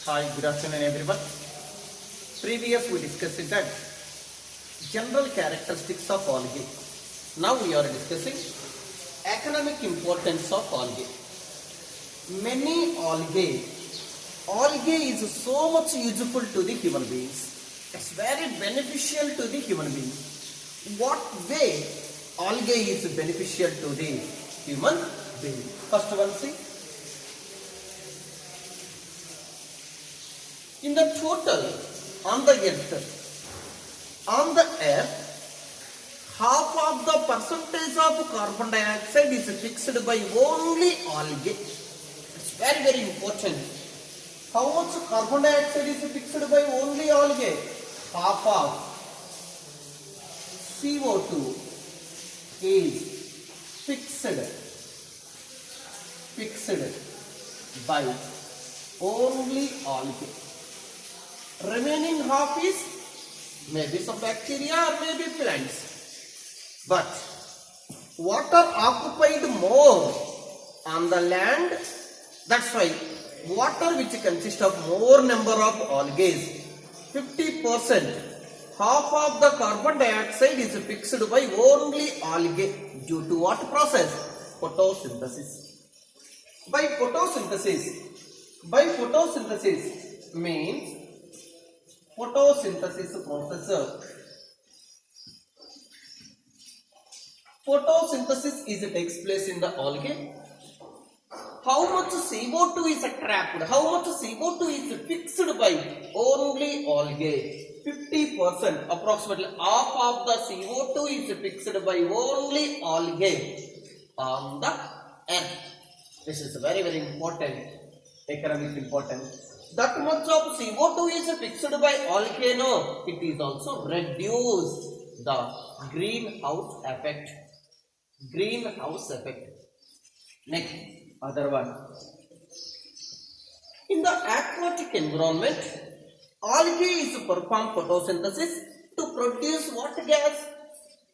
Hi, good afternoon everyone. Previous we discussed that general characteristics of algae. Now we are discussing economic importance of algae. Many algae is so much useful to the human beings. It's very beneficial to the human beings. What way algae is beneficial to the human being? First one, see. In the total on the earth, half of the percentage of carbon dioxide is fixed by only algae. It's very important. How much carbon dioxide is fixed by only algae? Half of CO2 is fixed by only algae. Remaining half is maybe some bacteria or maybe plants. But water occupied more on the land. That's why water which consists of more number of algae, 50%, half of the carbon dioxide is fixed by only algae due to what process? Photosynthesis. By photosynthesis means photosynthesis process. Photosynthesis takes place in the algae. How much CO2 is trapped? How much CO2 is fixed by only algae? 50%, approximately half of the CO2 is fixed by only algae on the earth. This is very important, economic importance. That much of CO2 is fixed by algae, no, it is also reduced the greenhouse effect. Next, other one. In the aquatic environment, algae is perform photosynthesis to produce what gas?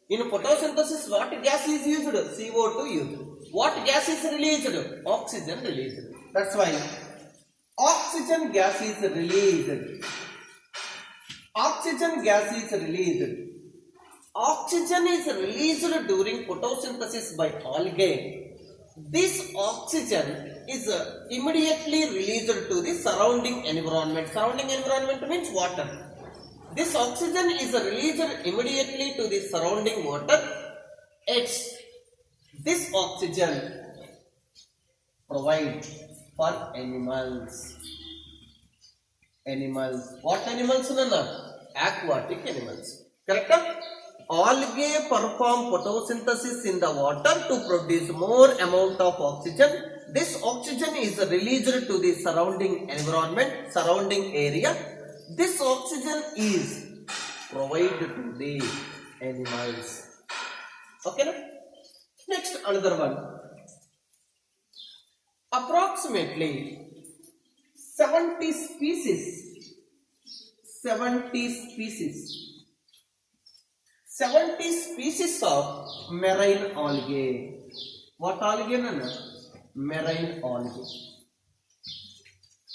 In photosynthesis, what gas is used? CO2 used. What gas is released? Oxygen released. That's why oxygen gas is released. Oxygen is released during photosynthesis by algae. This oxygen is immediately released to the surrounding environment. Surrounding environment means water. This oxygen is released immediately to the surrounding water. This oxygen provides for animals. What animals? Aquatic animals. Correct? Algae perform photosynthesis in the water to produce more amount of oxygen. This oxygen is released to the surrounding environment, surrounding area. This oxygen is provided to the animals. Okay? Next, another one. Approximately 70 species of marine algae. What algae? Marine algae.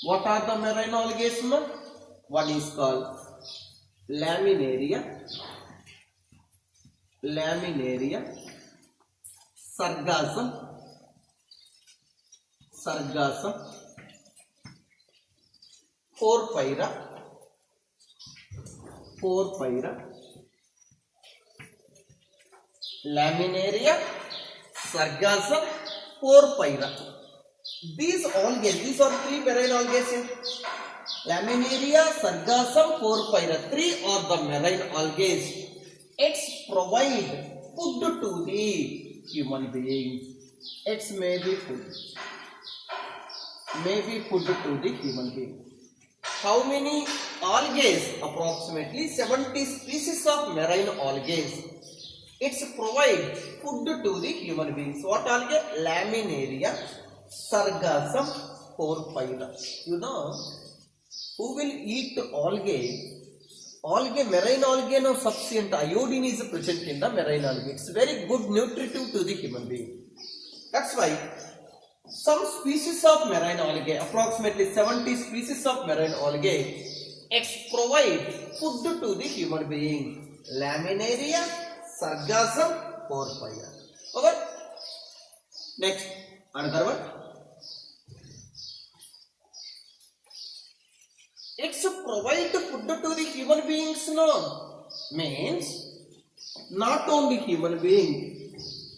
What are the marine algae? One is called Laminaria, Sargassum, Porphyra, Laminaria, Sargassum, Porphyra. These are three marine algae. Laminaria, Sargassum, Porphyra. Three are the marine algae. It's provide food to the human beings. It's maybe food to the human being. How many algae? Approximately 70 species of marine algae. It's provide food to the human beings. What algae? Laminaria, Sargassum, Porphyra. You know, who will eat algae? Marine algae, no sufficient iodine is present in the marine algae. It's very good nutritive to the human being. That's why some species of marine algae, approximately 70 species of marine algae, provide food to the human being. Laminaria, sargassum, porphyria. Okay. Next, another one. It's provide food to the human beings. No, means not only human being.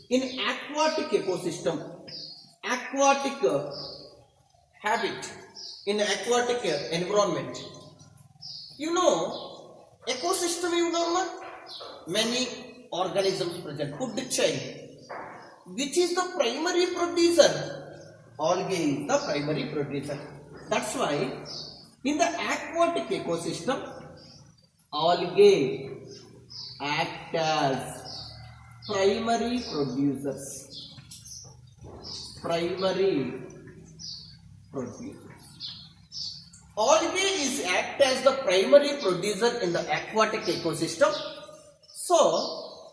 In aquatic ecosystem, aquatic habit, in aquatic environment, you know, ecosystem, you know, many organisms present, food chain, which is the primary producer. Algae is the primary producer. That's why in the aquatic ecosystem, algae act as primary producers. Primary producers. Algae is act as the primary producer in the aquatic ecosystem. So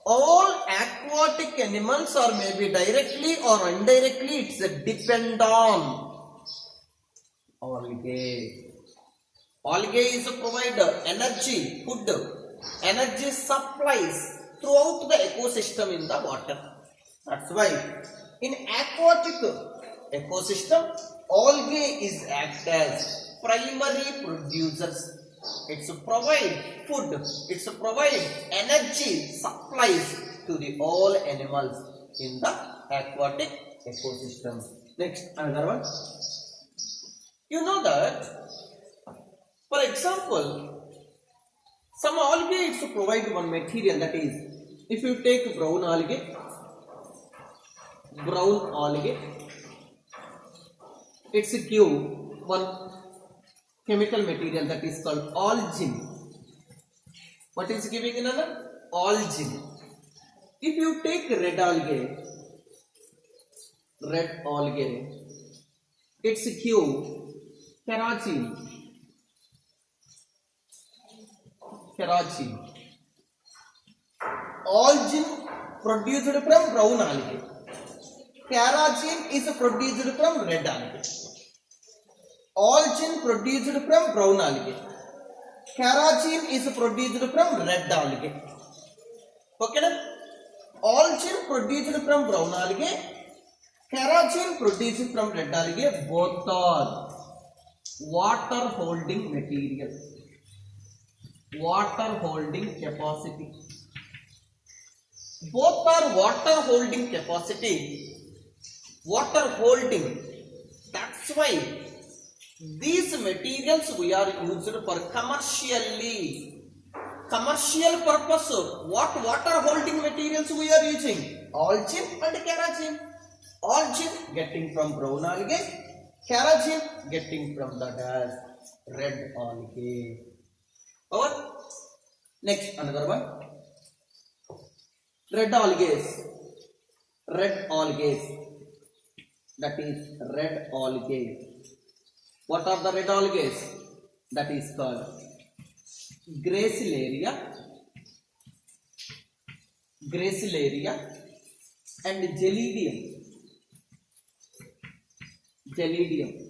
all aquatic animals, or maybe directly or indirectly, it's depend on algae. Algae is a provider, energy, food, energy supplies throughout the ecosystem in the water. That's why in aquatic ecosystem, algae is act as primary producers. It's provide food, it's provide energy supplies to the all animals in the aquatic ecosystem. Next, another one. You know that, for example, some algae, it's provide one material, that is, if you take brown algae, it's give one chemical material that is called algin. What is giving another? Algin. If you take red algae, it's give kerosene. Algin produced from brown algae. Kerosene is produced from red algae. Algin produced from brown algae. Kerosene is produced from red algae. Okay, na? Algin produced from brown algae. Kerosene produced from red algae. Both are water holding material. Water holding capacity. Both are water holding capacity. Water holding. That's why these materials we are used for commercial purpose. What water holding materials we are using? Algin and kerosene. Algin getting from brown algae, kerosene getting from the red algae. Over. Next, another one. Red algae. That is red algae. What are the red algae? That is called Gracilaria and Gelidium.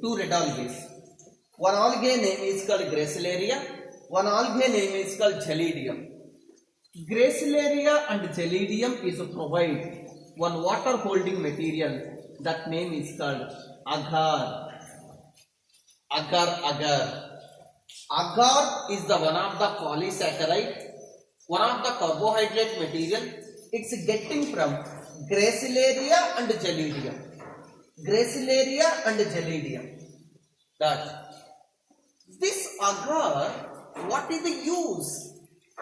Two red algae. One algae name is called Gracilaria. One algae name is called Gelidium. Gracilaria and Gelidium is provide one water holding material. That name is called agar. Agar is the one of the polysaccharide, one of the carbohydrate material. It's getting from Gracilaria and Gelidium. That this agar, what is the use?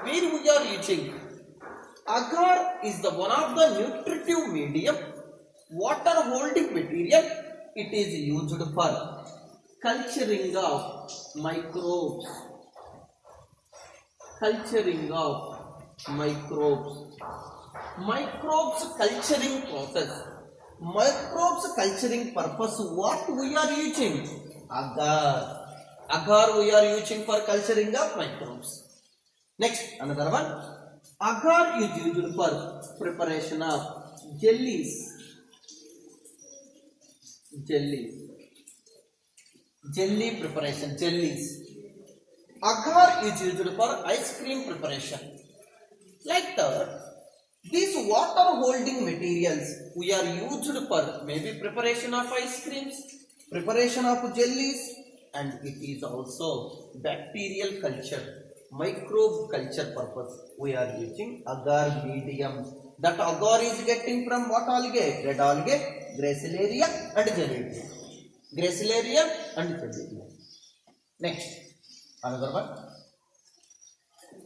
Where we are using? Agar is the one of the nutritive medium, water holding material. It is used for culturing of microbes. Microbes culturing process. Microbes culturing purpose. What we are using? Agar we are using for culturing of microbes. Next, another one. Agar is used for preparation of jellies. jelly. Jelly preparation, jellies. Agar is used for ice cream preparation. Like that, these water holding materials we are used for maybe preparation of ice creams, preparation of jellies, and it is also bacterial culture, microbe culture purpose. We are using agar medium. That agar is getting from what algae? Red algae, Gracilaria and Gerardia. Gracilaria and Gerardia. Next, another one.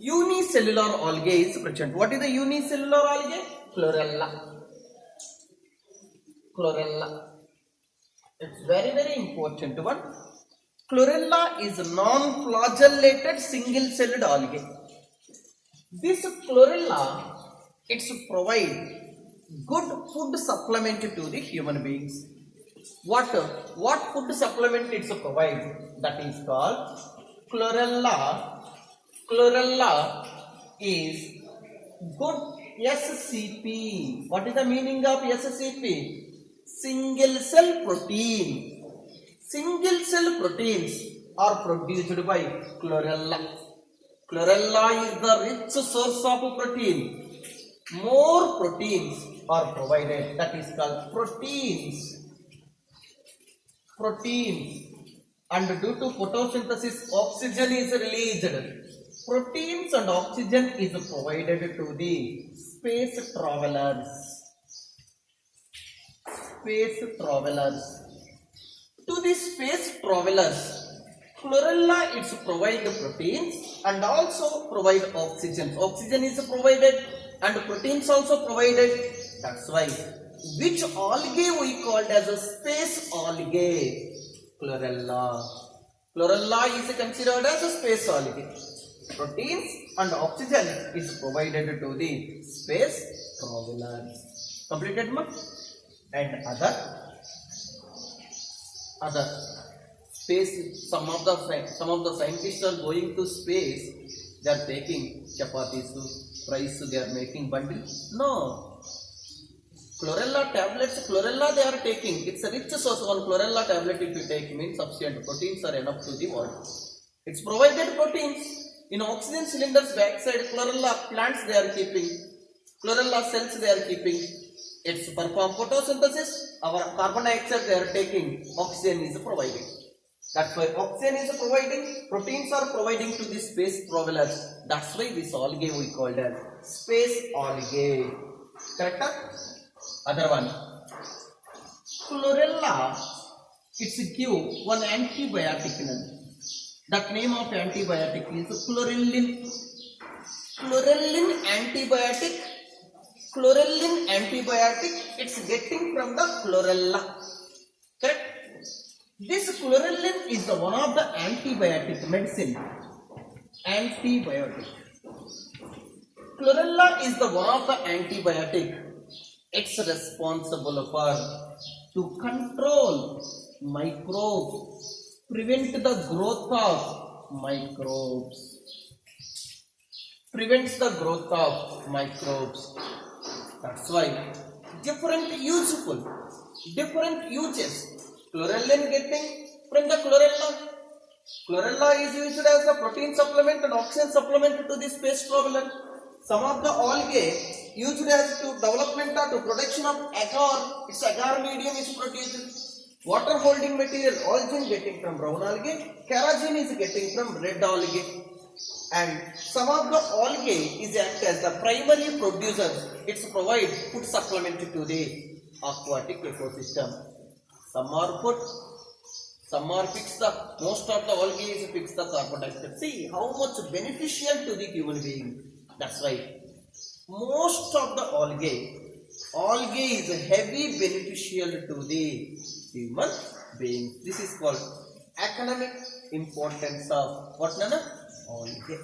Unicellular algae is present. What is the unicellular algae? Chlorella. Chlorella. It's very important one. Chlorella is a non-flagellated single-celled algae. This chlorella, it's provide good food supplement to the human beings. What food supplement it's provide? That is called chlorella. Chlorella is good SCP. What is the meaning of SCP? Single cell protein. Single cell proteins are produced by chlorella. Chlorella is the rich source of protein. More proteins are provided. That is called proteins. Proteins. And due to photosynthesis, oxygen is released. Proteins and oxygen is provided to the space travelers. Space travelers. To the space travelers, chlorella it's provide proteins and also provide oxygen. Oxygen is provided and proteins also provided. That's why which algae we called as a space algae? Chlorella. Chlorella is considered as a space algae. Proteins and oxygen is provided to the space travelers. Completed, ma? And other space. Some of the scientists are going to space. They are taking chapatis, rice. They are making bundle. No. Chlorella tablets. Chlorella they are taking. It's a rich source. One chlorella tablet if you take means sufficient proteins are enough to the body. It's provided proteins. In oxygen cylinders backside, chlorella plants they are keeping, chlorella cells they are keeping. It's perform photosynthesis. Our carbon dioxide they are taking. Oxygen is providing. That's why oxygen is providing. Proteins are providing to the space travelers. That's why this algae we called as space algae. Correct? Other one. Chlorella. It's give one antibiotic name. That name of antibiotic is chlorellin. Chlorellin antibiotic. Chlorellin antibiotic. It's getting from the chlorella. Correct? This chlorellin is the one of the antibiotic medicine. Antibiotic. Chlorella is the one of the antibiotic. It's responsible for to control microbes. Prevent the growth of microbes. Prevents the growth of microbes. That's why different uses. Chlorellin getting from the chlorella. Chlorella is used as a protein supplement and oxygen supplement to the space traveler. Some of the algae used as to development or to production of agar. Its agar medium is produced. Water holding material, oxygen getting from brown algae, carrageen is getting from red algae, and some of the algae is act as the primary producer. It's provide food supplement to the aquatic ecosystem. Some are food, some are fix the most of the algae is fix the carbon dioxide. See how much beneficial to the human being. That's why most of the algae is heavy beneficial to the human being. This is called economic importance of what, Nana? Algae.